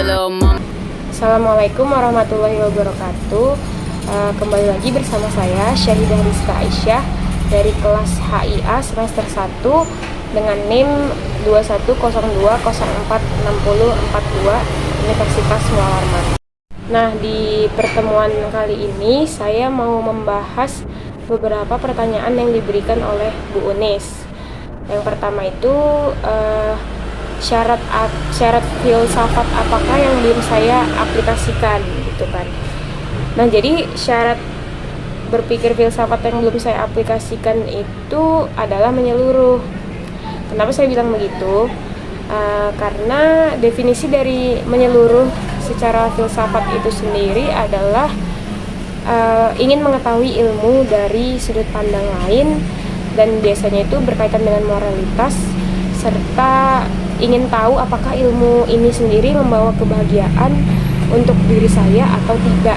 Assalamualaikum warahmatullahi wabarakatuh. Kembali lagi bersama saya Syahidah Rizka Aisyah dari kelas HIA semester 1 dengan NIM 2102046042 Universitas Muawarman. Nah, di pertemuan kali ini saya mau membahas beberapa pertanyaan yang diberikan oleh Bu Unis. Yang pertama itu syarat filsafat apakah yang belum saya aplikasikan gitu kan. Nah, jadi syarat berpikir filsafat yang belum saya aplikasikan itu adalah menyeluruh. Kenapa saya bilang begitu? Karena definisi dari menyeluruh secara filsafat itu sendiri adalah ingin mengetahui ilmu dari sudut pandang lain, dan biasanya itu berkaitan dengan moralitas, serta ingin tahu apakah ilmu ini sendiri membawa kebahagiaan untuk diri saya atau tidak.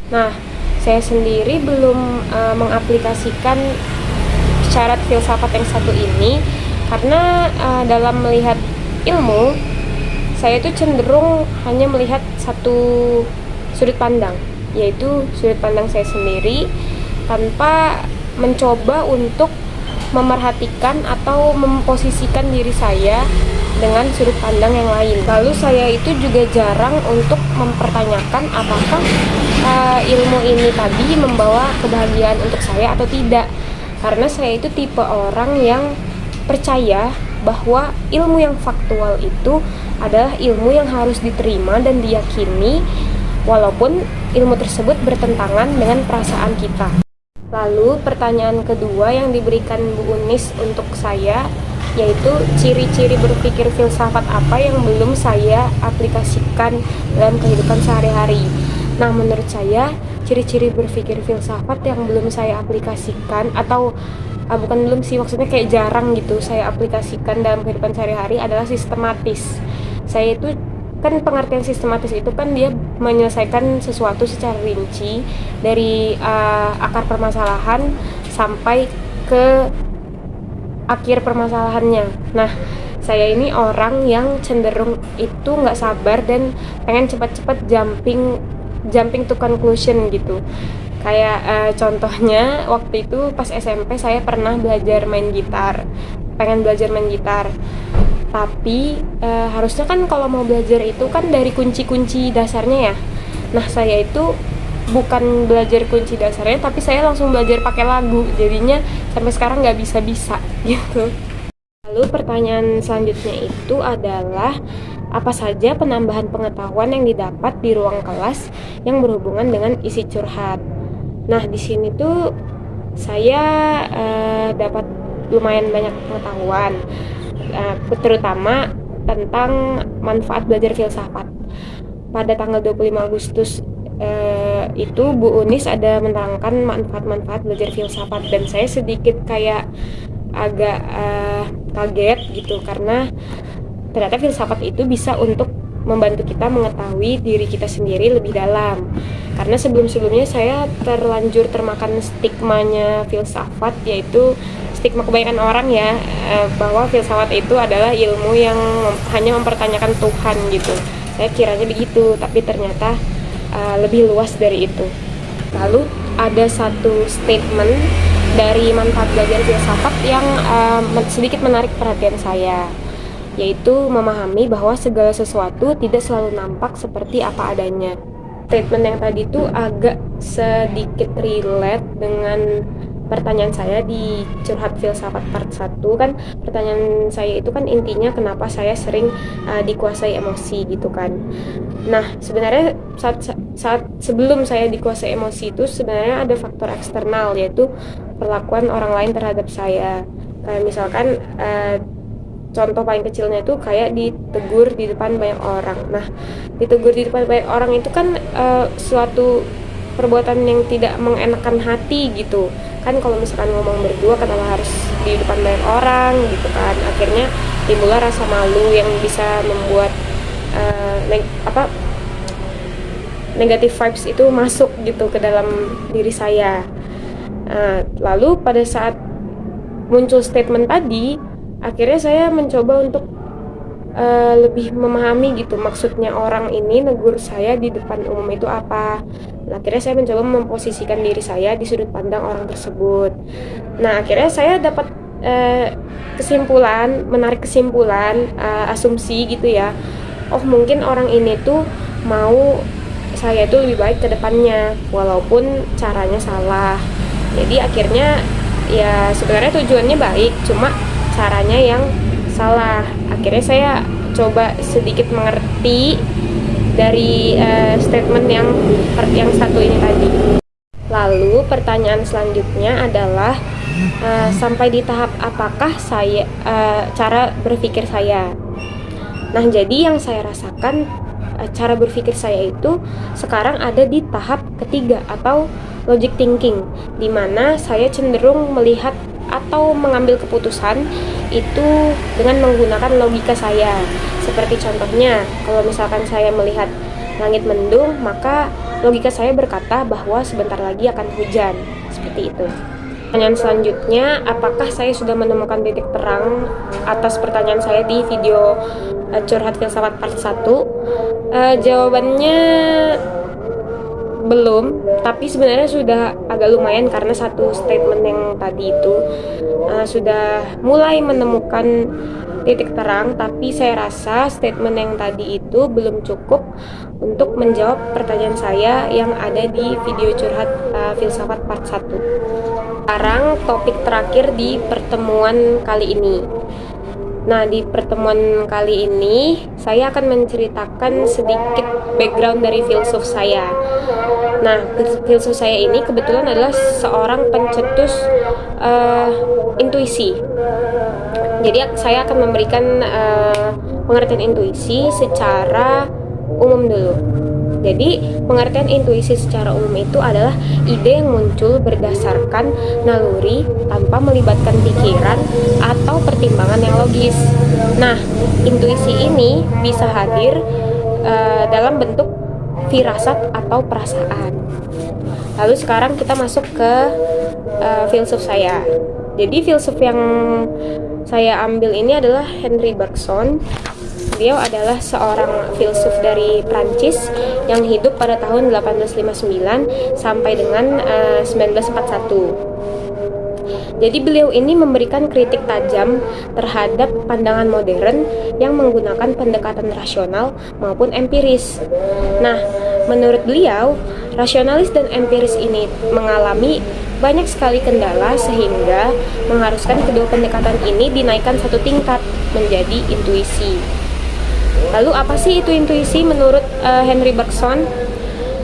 Nah, saya sendiri belum mengaplikasikan syarat filsafat yang satu ini karena dalam melihat ilmu, saya itu cenderung hanya melihat satu sudut pandang, yaitu sudut pandang saya sendiri, tanpa mencoba untuk memerhatikan atau memposisikan diri saya dengan sudut pandang yang lain. Lalu saya itu juga jarang untuk mempertanyakan apakah ilmu ini tadi membawa kebahagiaan untuk saya atau tidak. Karena saya itu tipe orang yang percaya bahwa ilmu yang faktual itu adalah ilmu yang harus diterima dan diyakini, walaupun ilmu tersebut bertentangan dengan perasaan kita. Lalu pertanyaan kedua yang diberikan Bu Unis untuk saya, yaitu ciri-ciri berpikir filsafat apa yang belum saya aplikasikan dalam kehidupan sehari-hari. Nah, menurut saya ciri-ciri berpikir filsafat yang belum saya aplikasikan, atau bukan belum sih, maksudnya kayak jarang gitu saya aplikasikan dalam kehidupan sehari-hari, adalah sistematis. Saya itu kan, pengertian sistematis itu kan dia menyelesaikan sesuatu secara rinci dari akar permasalahan sampai ke akhir permasalahannya. Nah, saya ini orang yang cenderung itu nggak sabar dan pengen cepat-cepat jumping to conclusion gitu. Kayak contohnya waktu itu pas SMP saya pernah belajar main gitar, pengen belajar main gitar. Tapi harusnya kan kalau mau belajar itu kan dari kunci-kunci dasarnya ya. Nah, saya itu bukan belajar kunci dasarnya, tapi saya langsung belajar pakai lagu. Jadinya sampai sekarang nggak bisa-bisa gitu. Lalu pertanyaan selanjutnya itu adalah apa saja penambahan pengetahuan yang didapat di ruang kelas yang berhubungan dengan isi curhat. Nah, di sini tuh saya dapat lumayan banyak pengetahuan, terutama tentang manfaat belajar filsafat. Pada tanggal 25 Agustus itu Bu Unis ada menerangkan manfaat-manfaat belajar filsafat, dan saya sedikit kayak agak kaget gitu, karena ternyata filsafat itu bisa untuk membantu kita mengetahui diri kita sendiri lebih dalam. Karena sebelum-sebelumnya saya terlanjur termakan stigmanya filsafat, yaitu stigma kebanyakan orang ya, bahwa filsafat itu adalah ilmu yang hanya mempertanyakan Tuhan gitu. Saya kiranya begitu, tapi ternyata lebih luas dari itu. Lalu ada satu statement dari manfaat belajar filsafat yang sedikit menarik perhatian saya, yaitu memahami bahwa segala sesuatu tidak selalu nampak seperti apa adanya. Statement yang tadi itu agak sedikit relate dengan pertanyaan saya di curhat filsafat part 1 kan. Pertanyaan saya itu kan intinya kenapa saya sering dikuasai emosi gitu kan. Nah, sebenarnya saat sebelum saya dikuasai emosi itu sebenarnya ada faktor eksternal, yaitu perlakuan orang lain terhadap saya. Kayak misalkan contoh paling kecilnya itu kayak ditegur di depan banyak orang. Nah, ditegur di depan banyak orang itu kan suatu perbuatan yang tidak mengenakan hati gitu kan. Kalau misalkan ngomong berdua kenapa harus di depan banyak orang gitu kan. Akhirnya timbullah rasa malu yang bisa membuat negative vibes itu masuk gitu ke dalam diri saya. Lalu pada saat muncul statement tadi, akhirnya saya mencoba untuk lebih memahami gitu maksudnya orang ini negur saya di depan umum itu apa. Nah, akhirnya saya mencoba memposisikan diri saya di sudut pandang orang tersebut. Nah, akhirnya saya dapat menarik kesimpulan, asumsi gitu ya. Oh, mungkin orang ini tuh mau saya itu lebih baik ke depannya, walaupun caranya salah. Jadi akhirnya ya sebenarnya tujuannya baik, cuma caranya yang salah. Akhirnya saya coba sedikit mengerti dari statement yang satu ini tadi. Lalu pertanyaan selanjutnya adalah sampai di tahap apakah saya cara berpikir saya. Nah, jadi yang saya rasakan cara berpikir saya itu sekarang ada di tahap ketiga atau logic thinking, di mana saya cenderung melihat atau mengambil keputusan itu dengan menggunakan logika saya. Seperti contohnya, kalau misalkan saya melihat langit mendung, maka logika saya berkata bahwa sebentar lagi akan hujan. Seperti itu. Pertanyaan selanjutnya, apakah saya sudah menemukan titik terang atas pertanyaan saya di video curhat filsafat part 1? Jawabannya belum, tapi sebenarnya sudah agak lumayan karena satu statement yang tadi itu sudah mulai menemukan titik terang, tapi saya rasa statement yang tadi itu belum cukup untuk menjawab pertanyaan saya yang ada di video curhat filsafat part 1. Sekarang topik terakhir di pertemuan kali ini. Nah, di pertemuan kali ini saya akan menceritakan sedikit background dari filsuf saya. Nah, filsuf saya ini kebetulan adalah seorang pencetus intuisi. Jadi saya akan memberikan pengertian intuisi secara umum dulu. Jadi, pengertian intuisi secara umum itu adalah ide yang muncul berdasarkan naluri tanpa melibatkan pikiran atau pertimbangan yang logis. Nah, intuisi ini bisa hadir dalam bentuk firasat atau perasaan. Lalu sekarang kita masuk ke filsuf saya. Jadi, filsuf yang saya ambil ini adalah Henri Bergson. Beliau adalah seorang filsuf dari Prancis yang hidup pada tahun 1859 sampai dengan 1941. Jadi beliau ini memberikan kritik tajam terhadap pandangan modern yang menggunakan pendekatan rasional maupun empiris. Nah, menurut beliau, rasionalis dan empiris ini mengalami banyak sekali kendala sehingga mengharuskan kedua pendekatan ini dinaikkan satu tingkat menjadi intuisi. Lalu apa sih itu intuisi menurut Henri Bergson?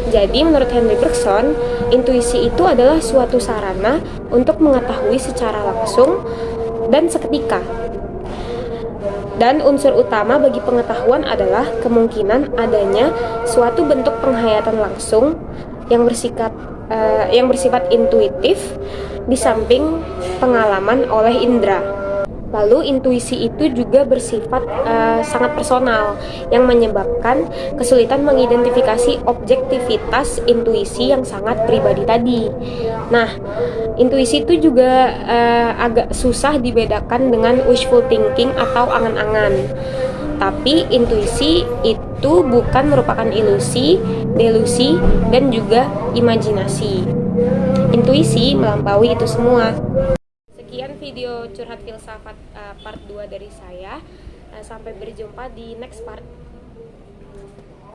Jadi menurut Henri Bergson, intuisi itu adalah suatu sarana untuk mengetahui secara langsung dan seketika. Dan unsur utama bagi pengetahuan adalah kemungkinan adanya suatu bentuk penghayatan langsung yang bersifat intuitif di samping pengalaman oleh indera. Lalu intuisi itu juga bersifat sangat personal yang menyebabkan kesulitan mengidentifikasi objektivitas intuisi yang sangat pribadi tadi. Nah, intuisi itu juga agak susah dibedakan dengan wishful thinking atau angan-angan. Tapi intuisi itu bukan merupakan ilusi, delusi, dan juga imajinasi. Intuisi melampaui itu semua. Sekian video curhat filsafat part 2 dari saya. Sampai berjumpa di next part.